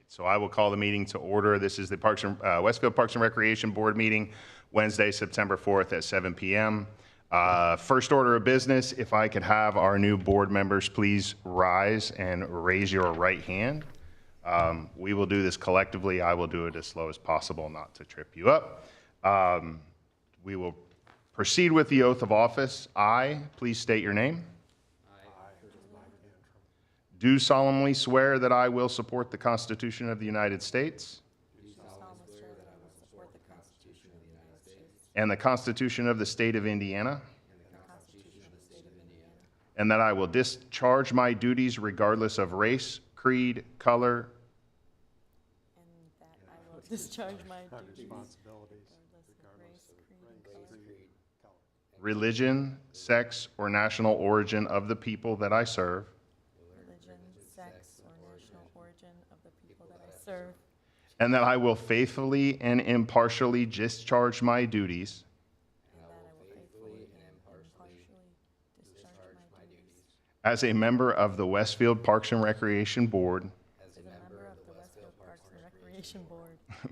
So I will call the meeting to order. This is the Westfield Parks and Recreation Board meeting, Wednesday, September 4th at 7 p.m. First order of business, if I could have our new board members please rise and raise your right hand. We will do this collectively. I will do it as slow as possible not to trip you up. We will proceed with the oath of office. I, please state your name. Do solemnly swear that I will support the Constitution of the United States. Do solemnly swear that I will support the Constitution of the United States. And the Constitution of the State of Indiana. And the Constitution of the State of Indiana. And that I will discharge my duties regardless of race, creed, color. And that I will discharge my responsibilities regardless of race, creed, color. Religion, sex, or national origin of the people that I serve. And that I will faithfully and impartially discharge my duties. As a member of the Westfield Parks and Recreation Board.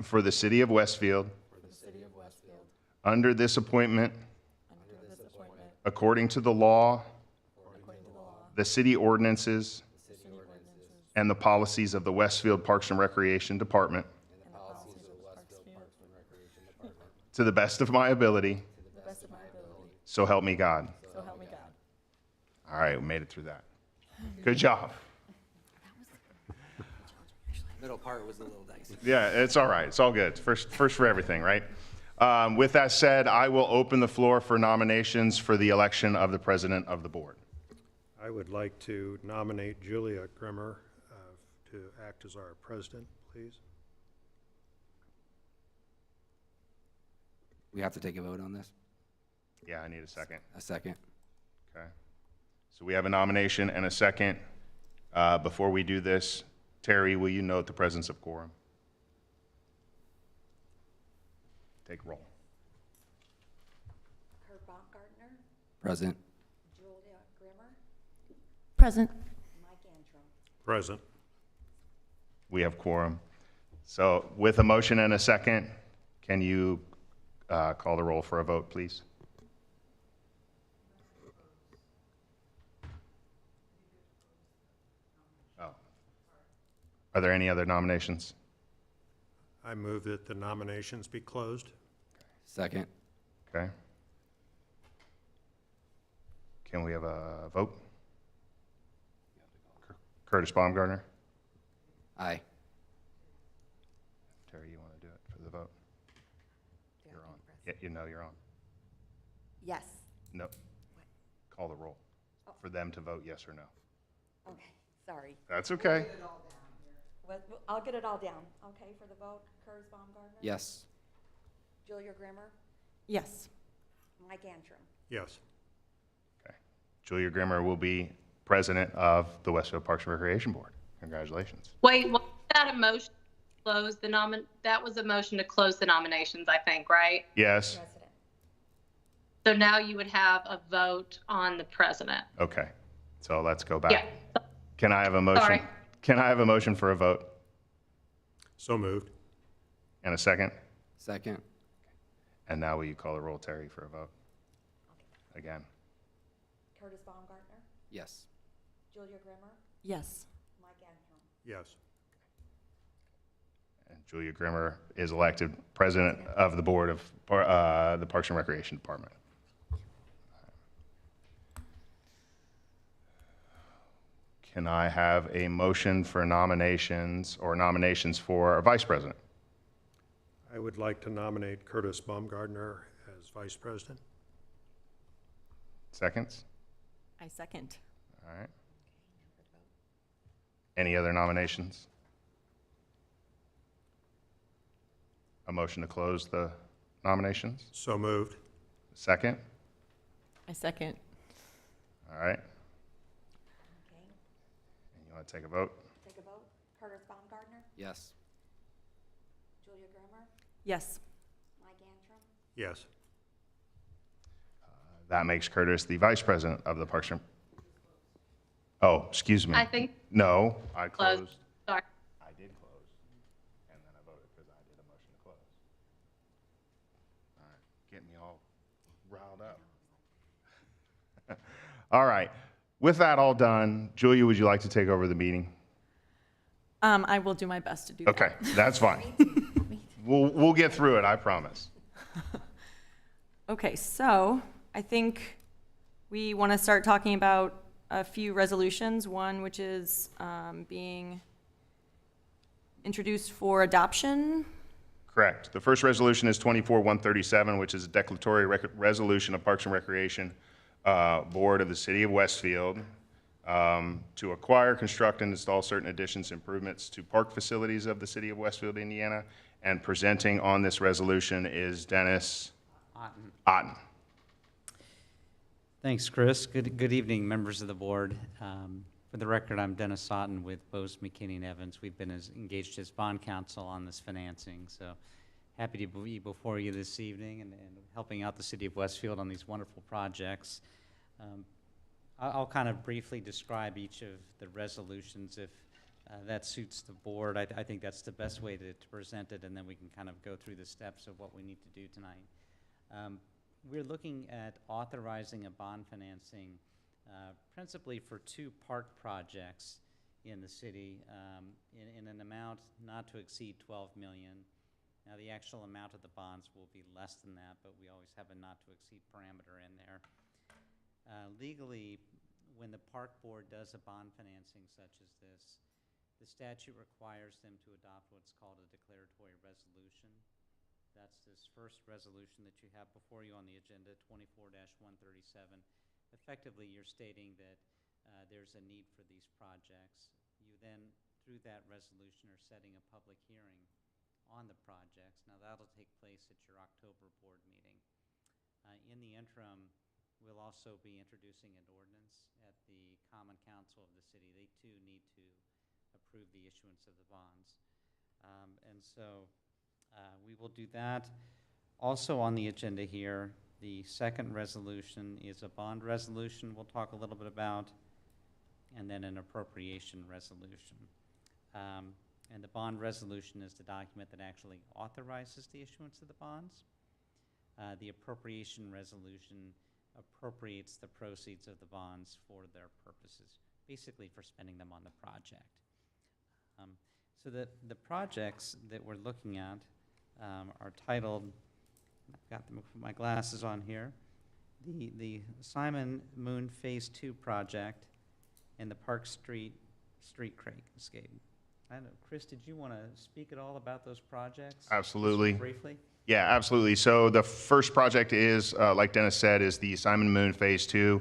For the City of Westfield. Under this appointment. According to the law. The city ordinances. And the policies of the Westfield Parks and Recreation Department. To the best of my ability. So help me God. All right, we made it through that. Good job. Middle part was a little dicey. Yeah, it's all right. It's all good. First for everything, right? With that said, I will open the floor for nominations for the election of the president of the board. I would like to nominate Julia Grimmer to act as our president, please. We have to take a vote on this? Yeah, I need a second. A second. Okay. So we have a nomination and a second. Before we do this, Terry, will you note the presence of quorum? Take roll. Kurt Baumgartner. Present. Julia Grimmer. Present. Mike Antrim. Present. We have quorum. So with a motion and a second, can you call the roll for a vote, please? Oh. Are there any other nominations? I move that the nominations be closed. Second. Okay. Can we have a vote? Curtis Baumgartner? Aye. Terry, you want to do it for the vote? You're on. Yeah, you know you're on. Yes. No. Call the roll for them to vote yes or no. Okay, sorry. That's okay. I'll get it all down. Okay, for the vote, Curtis Baumgartner? Yes. Julia Grimmer? Yes. Mike Antrim? Yes. Okay. Julia Grimmer will be president of the Westfield Parks and Recreation Board. Congratulations. Wait, was that a motion to close the that was a motion to close the nominations, I think, right? Yes. President. So now you would have a vote on the president. Okay. So let's go back. Yeah. Can I have a motion? Sorry. Can I have a motion for a vote? So moved. And a second? Second. And now will you call the roll, Terry, for a vote? Again. Curtis Baumgartner? Yes. Julia Grimmer? Yes. Mike Antrim? Yes. And Julia Grimmer is elected president of the board of the Parks and Recreation Department. Can I have a motion for nominations or nominations for a vice president? I would like to nominate Curtis Baumgartner as vice president. Seconds? I second. All right. Any other nominations? A motion to close the nominations? So moved. Second? I second. All right. Okay, And you want to take a vote? take a vote. Curtis Baumgartner? Yes. Julia Grimmer? Yes. Mike Antrim? Yes. That makes Curtis the vice president of the Parks and... Oh, excuse me. I think No, I closed. closed. Sorry. I did close. voted because I did a motion to close. All right, getting me all riled up. All right, with that all done, Julia, would you like to take over the meeting? I will do my best to do that. Okay, that's fine. We'll get through it, I promise. Okay, so I think we want to start talking about a few resolutions. One which is being introduced for adoption. Correct. The first resolution is 24-137, which is a declaratory resolution of Parks and Recreation Board of the City of Westfield to acquire, construct, and install certain additions, improvements to park facilities of the City of Westfield, Indiana. And presenting on this resolution is Dennis Otten. Thanks, Chris. Good evening, members of the board. For the record, I'm Dennis Otten with Bose McKinney and Evans. We've been engaged as bond counsel on this financing, so happy to be before you this evening and helping out the City of Westfield on these wonderful projects. I'll kind of briefly describe each of the resolutions if that suits the board. I think that's the best way to present it, and then we can kind of go through the steps of what we need to do tonight. We're looking at authorizing a bond financing principally for 2 park projects in the city in an amount not to exceed $12 million. Now, the actual amount of the bonds will be less than that, but we always have a not to exceed parameter in there. Legally, when the park board does a bond financing such as this, the statute requires them to adopt what's called a declaratory resolution. That's this first resolution that you have before you on the agenda, 24-137. Effectively, you're stating that there's a need for these projects. You then, through that resolution, are setting a public hearing on the projects. Now, that'll take place at your October board meeting. In the interim, we'll also be introducing an ordinance at the Common Council of the city. They, too, need to approve the issuance of the bonds. And so we will do that. Also on the agenda here, the second resolution is a bond resolution we'll talk a little bit about, and then an appropriation resolution. And the bond resolution is the document that actually authorizes the issuance of the bonds. The appropriation resolution appropriates the proceeds of the bonds for their purposes, basically for spending them on the project. So the projects that we're looking at are titled, I've got them with my glasses on here, the Simon Moon Phase 2 project and the Park Street Streetscape. I don't know, Chris, did you want to speak at all about those projects? Absolutely. Just briefly? Yeah, absolutely. So the first project is, like Dennis said, is the Simon Moon Phase 2,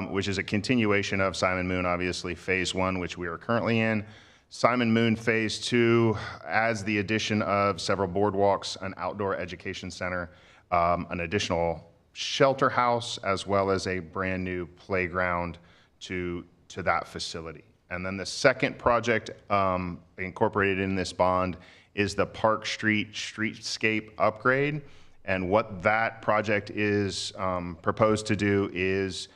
which is a continuation of Simon Moon, obviously, Phase 1, which we are currently in. Simon Moon Phase 2 adds the addition of several boardwalks, an outdoor education center, an additional shelter house, as well as a brand new playground to that facility. And then the second project incorporated in this bond is the Park Street Streetscape upgrade. And what that project is proposed to do is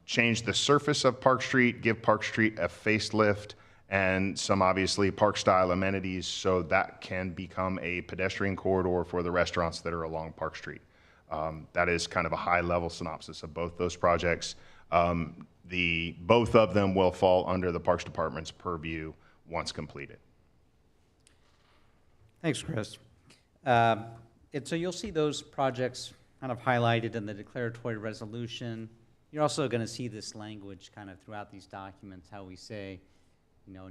change the surface of Park Street, give Park Street a facelift, and some obviously park-style amenities so that can become a pedestrian corridor for the restaurants that are along Park Street. That is kind of a high-level synopsis of both those projects. Both of them will fall under the Parks Department's purview once completed. Thanks, Chris. And so you'll see those projects kind of highlighted in the declaratory resolution. You're also going to see this language kind of throughout these documents, how we say,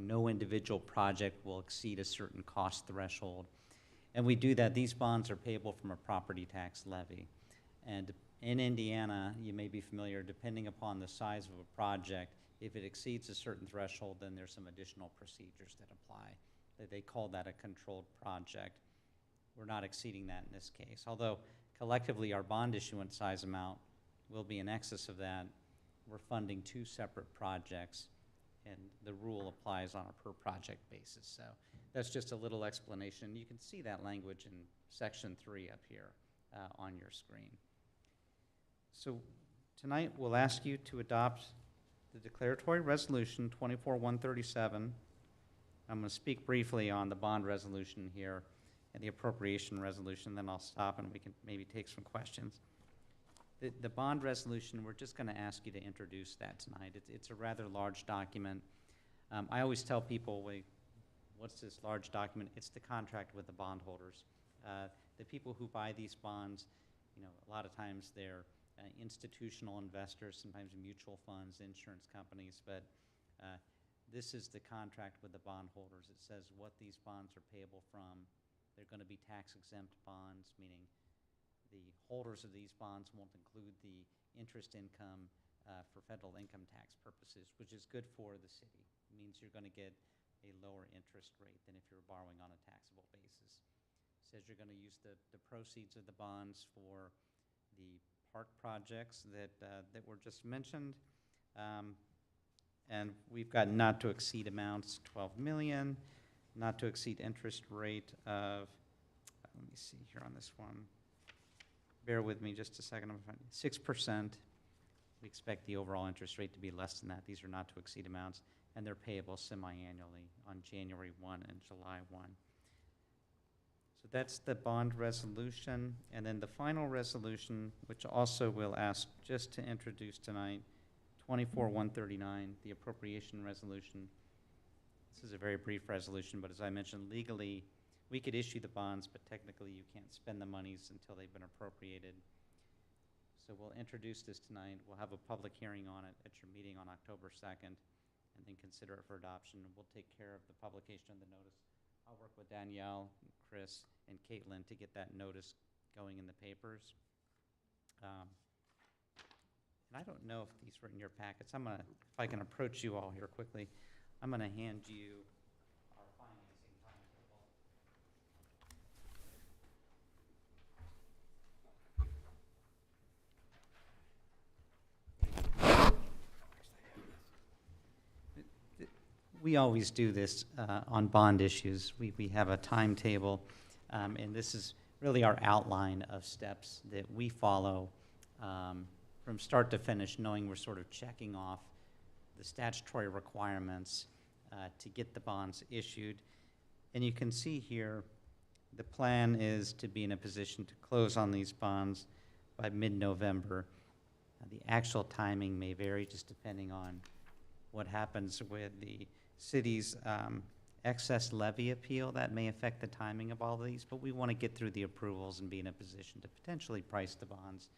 no individual project will exceed a certain cost threshold. And we do that. These bonds are payable from a property tax levy. And in Indiana, you may be familiar, depending upon the size of a project, if it exceeds a certain threshold, then there's some additional procedures that apply. They call that a controlled project. We're not exceeding that in this case. Although collectively our bond issuance size amount will be in excess of that, we're funding 2 separate projects, and the rule applies on a per project basis. So that's just a little explanation. You can see that language in section 3 up here on your screen. So tonight we'll ask you to adopt the declaratory resolution 24-137 I'm going to speak briefly on the bond resolution here and the appropriation resolution, then I'll stop and we can maybe take some questions. The bond resolution, we're just going to ask you to introduce that tonight. It's a rather large document. I always tell people, wait, what's this large document? It's the contract with the bondholders. The people who buy these bonds, you know, a lot of times they're institutional investors, sometimes mutual funds, insurance companies, but this is the contract with the bondholders. It says what these bonds are payable from. They're going to be tax-exempt bonds, meaning the holders of these bonds won't include the interest income for federal income tax purposes, which is good for the city. It means you're going to get a lower interest rate than if you're borrowing on a taxable basis. It says you're going to use the proceeds of the bonds for the park projects that were just mentioned. And we've got not to exceed amounts, 12 million, not to exceed interest rate of, let me see here on this one. Bear with me just a second. 6%. We expect the overall interest rate to be less than that. These are not to exceed amounts, and they're payable semi-annually on January 1 and July 1. So that's the bond resolution. And then the final resolution, which also we'll ask just to introduce tonight, 24-139, the appropriation resolution. This is a very brief resolution, but as I mentioned, legally, we could issue the bonds, but technically you can't spend the monies until they've been appropriated. So we'll introduce this tonight. We'll have a public hearing on it at your meeting on October 2nd, and then consider it for adoption. And we'll take care of the publication of the notice. I'll work with Danielle, Chris, and Caitlin to get that notice going in the papers. And I don't know if these were in your packets. If I can approach you all here quickly, I'm gonna hand you our financing timetable. We always do this on bond issues. We have a timetable, and this is really our outline of steps that we follow from start to finish, knowing we're sort of checking off the statutory requirements to get the bonds issued. And you can see here, the plan is to be in a position to close on these bonds by mid-November. The actual timing may vary just depending on what happens with the city's excess levy appeal. That may affect the timing of all of these, but we want to get through the approvals and be in a position to potentially price the bonds,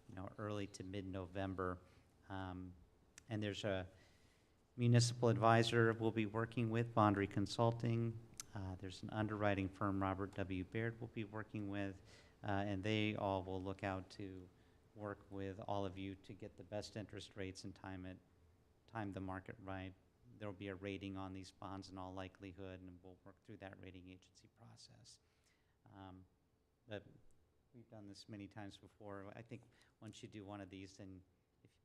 you know, early to mid-November. And there's a municipal advisor we'll be working with, Bondry Consulting. There's an underwriting firm, Robert W. Baird, we'll be working with, and they all will look out to work with all of you to get the best interest rates and time the market right. There will be a rating on these bonds in all likelihood, and we'll work through that rating agency process. But we've done this many times before. I think once you do one of these, then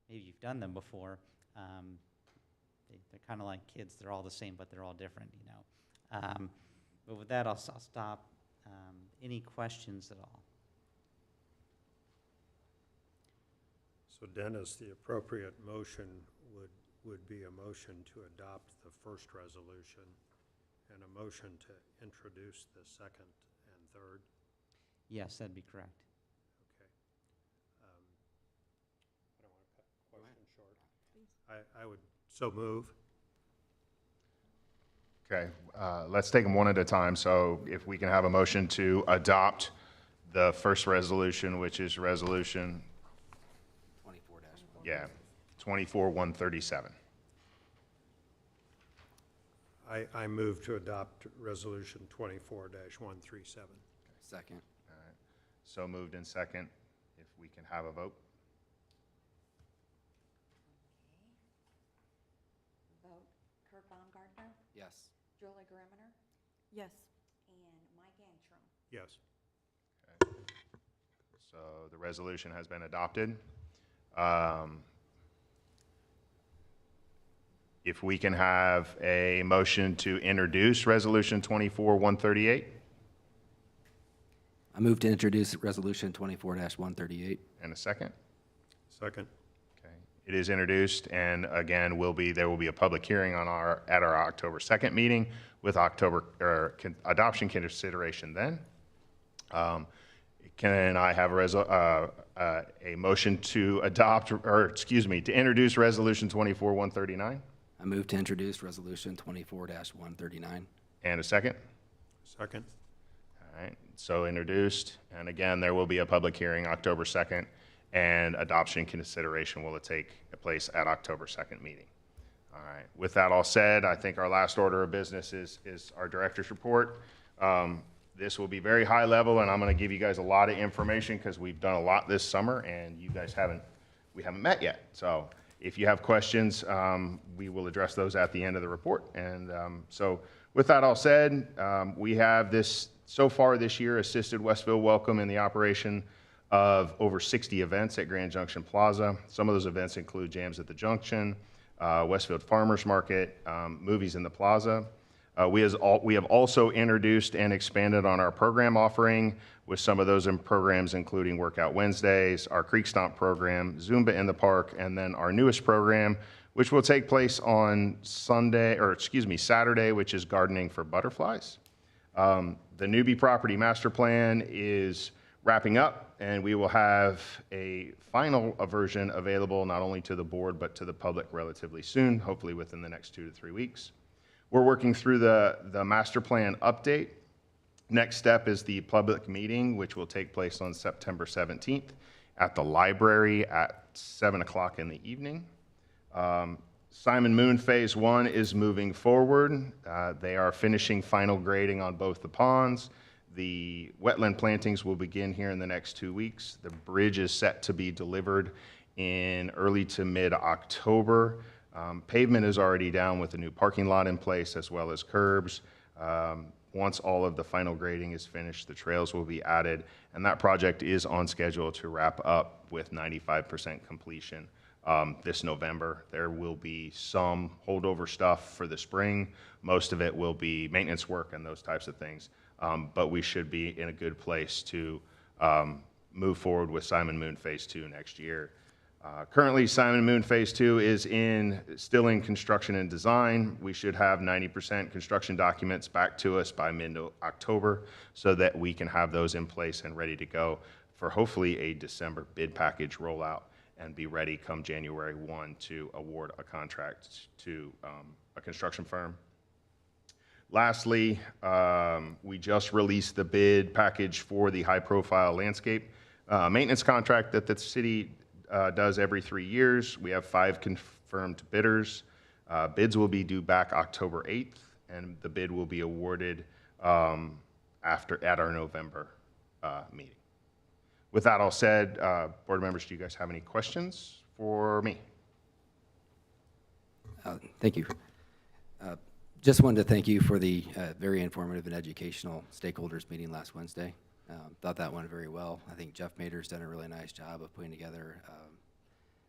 maybe you've done them before, they're kind of like kids. They're all the same, but they're all different, you know. But with that, I'll stop. Any questions at all? So Dennis, the appropriate motion would be a motion to adopt the first resolution and a motion to introduce the second and third. Yes, that'd be correct. Okay. I don't want to cut the question short. I would so move. Okay, let's take them one at a time. So if we can have a motion to adopt the first resolution, which is resolution, 24-1. yeah, 24-137. I move to adopt resolution 24-137. Second. All right. So moved in second. If we can have a vote. Vote Kurt Baumgartner, Yes. Julie Grimmer, Yes. and Mike Antrim. Yes. So the resolution has been adopted. If we can have a motion to introduce resolution 24-138. I move to introduce resolution 24-138. And a second. Second. Okay. It is introduced, and again, there will be a public hearing at our October 2nd meeting with adoption consideration then. Can I have a motion to to introduce Resolution 24-139? I move to introduce Resolution 24-139. And a second? Second. All right, so introduced, and again, there will be a public hearing October 2nd, and adoption consideration will take place at October 2nd meeting. All right, with that all said, I think our last order of business is our director's report. This will be very high level, and I'm going to give you guys a lot of information because we've done a lot this summer, and you guys we haven't met yet. So if you have questions, we will address those at the end of the report. And so with that all said, we have so far this year assisted Westfield Welcome in the operation of over 60 events at Grand Junction Plaza. Some of those events include Jams at the Junction, Westfield Farmers Market, movies in the plaza. We have also introduced and expanded on our program offering with some of those programs including Workout Wednesdays, our Creek Stomp program, Zumba in the Park, and then our newest program, which will take place on Saturday, which is Gardening for Butterflies. The newbie property master plan is wrapping up, and we will have a final version available not only to the board but to the public relatively soon, hopefully within the next 2 to 3 weeks. We're working through the master plan update. Next step is the public meeting, which will take place on September 17th at the library at 7 o'clock in the evening. Simon Moon Phase 1 is moving forward. They are finishing final grading on both the ponds. The wetland plantings will begin here in the next 2 weeks. The bridge is set to be delivered in early to mid-October. Pavement is already down with a new parking lot in place as well as curbs. Once all of the final grading is finished, the trails will be added, and that project is on schedule to wrap up with 95% completion this November. There will be some holdover stuff for the spring. Most of it will be maintenance work and those types of things, but we should be in a good place to move forward with Simon Moon Phase 2 next year. Currently, Simon Moon Phase 2 is still in construction and design. We should have 90% construction documents back to us by mid-October so that we can have those in place and ready to go for hopefully a December bid package rollout and be ready come January 1 to award a contract to a construction firm. Lastly, we just released the bid package for the high-profile landscape maintenance contract that the city does every 3 years. We have 5 confirmed bidders. Bids will be due back October 8th, and the bid will be awarded at our November meeting. With that all said, board members, do you guys have any questions for me? Thank you. Just wanted to thank you for the very informative and educational stakeholders meeting last Wednesday. Thought that went very well. I think Jeff Mader's done a really nice job of putting together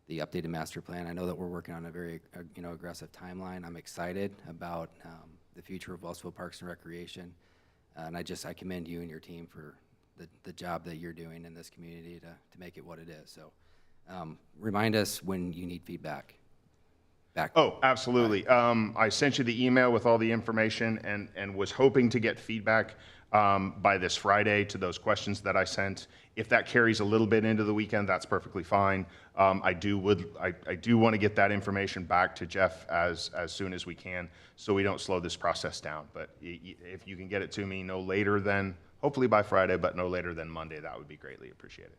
the updated master plan. I know that we're working on a very aggressive timeline. I'm excited about the future of Westfield Parks and Recreation, and I commend you and your team for the job that you're doing in this community to make it what it is. So remind us when you need feedback. Oh, absolutely. I sent you the email with all the information and was hoping to get feedback by this Friday to those questions that I sent. If that carries a little bit into the weekend, that's perfectly fine. I do want to get that information back to Jeff as soon as we can so we don't slow this process down. But if you can get it to me no later than, hopefully by Friday, but no later than Monday, that would be greatly appreciated.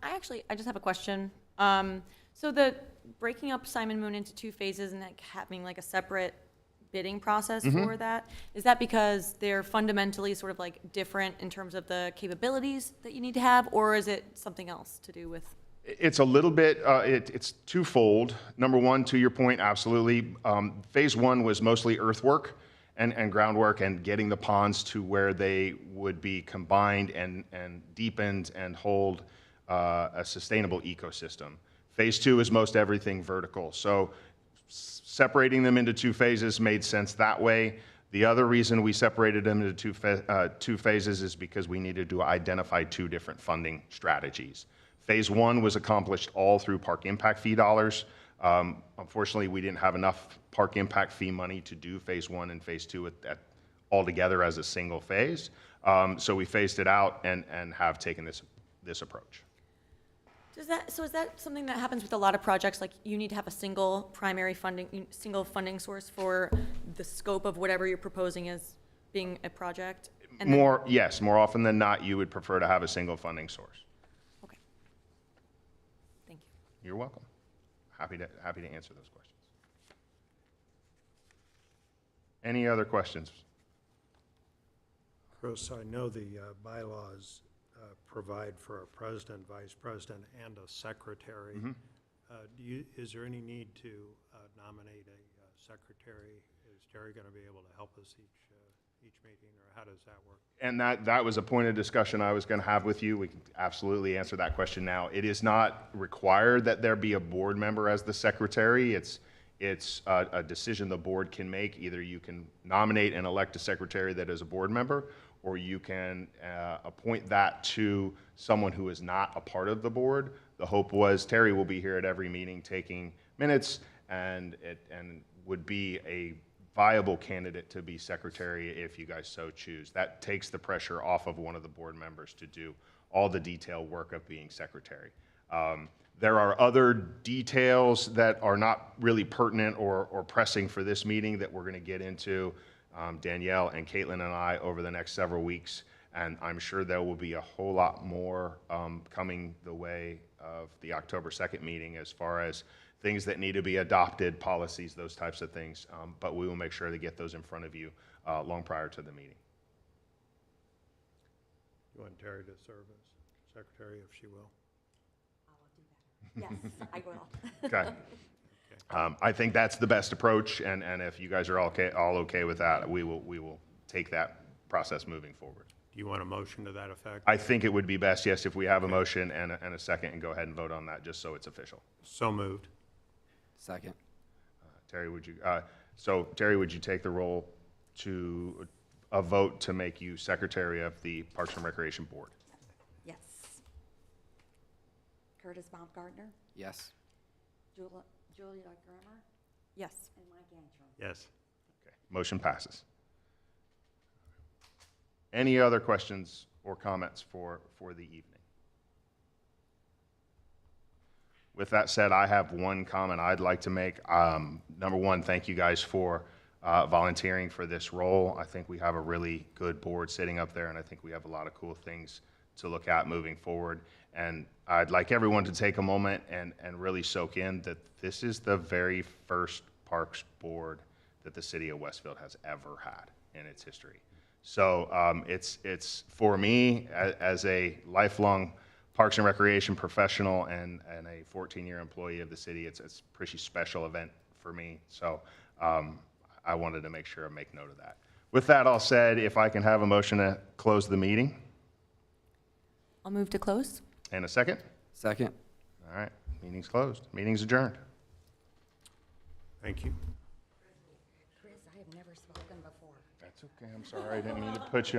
I just have a question. So the breaking up Simon Moon into 2 phases and having like a separate bidding process for that, is that because they're fundamentally sort of like different in terms of the capabilities that you need to have, or is it something else to do with? It's a little bit, it's twofold. Number one, to your point, absolutely. Phase 1 was mostly earthwork and groundwork and getting the ponds to where they would be combined and deepened and hold a sustainable ecosystem. Phase 2 is most everything vertical. So separating them into 2 phases made sense that way. The other reason we separated them into two phases is because we needed to identify two different funding strategies. Phase one was accomplished all through park impact fee dollars. Unfortunately, we didn't have enough park impact fee money to do phase one and phase two all together as a single phase. So we phased it out and have taken this approach. So is that something that happens with a lot of projects? Like you need to have a single primary funding, single funding source for the scope of whatever you're proposing as being a project? And then- Yes, more often than not, you would prefer to have a single funding source. Okay. Thank you. You're welcome. Happy to answer those questions. Any other questions? Chris, I know the bylaws provide for a president, vice president, and a secretary. Is there any need to nominate a secretary? Is Terry going to be able to help us each meeting, or how does that work? And that was a point of discussion I was going to have with you. We can absolutely answer that question now. It is not required that there be a board member as the secretary. It's a decision the board can make. Either you can nominate and elect a secretary that is a board member, or you can appoint that to someone who is not a part of the board. The hope was Terry will be here at every meeting taking minutes and would be a viable candidate to be secretary if you guys so choose. That takes the pressure off of one of the board members to do all the detailed work of being secretary. There are other details that are not really pertinent or pressing for this meeting that we're going to get into, Danielle and Caitlin and I, over the next several weeks. And I'm sure there will be a whole lot more coming the way of the October 2nd meeting as far as things that need to be adopted, policies, those types of things. But we will make sure to get those in front of you long prior to the meeting. You want Terry to serve as secretary, if she will? Yes, I will. Okay. I think that's the best approach, and if you guys are all okay with that, we will take that process moving forward. Do you want a motion to that effect? I think it would be best, yes, if we have a motion and a second, and go ahead and vote on that, just so it's official. So moved. Second. Terry, would you take the roll to a vote to make you secretary of the Parks and Recreation Board? Yes. Curtis Baumgartner, Yes. Julia Grimmer, Yes. and Mike Antrim. Yes. Okay, motion passes. Any other questions or comments for the evening? With that said, I have one comment I'd like to make. Number one, thank you guys for volunteering for this role. I think we have a really good board sitting up there, and I think we have a lot of cool things to look at moving forward. And I'd like everyone to take a moment and really soak in that this is the very first Parks Board that the city of Westfield has ever had in its history. So it's for me, as a lifelong Parks and Recreation professional and a 14-year employee of the city, it's a pretty special event for me. So I wanted to make sure I make note of that. With that all said, if I can have a motion to close the meeting. I'll move to close. And a second? Second. All right, meeting's closed. Meeting's adjourned. Thank you. Chris, I have never spoken before. That's okay, I'm sorry, I didn't mean to put you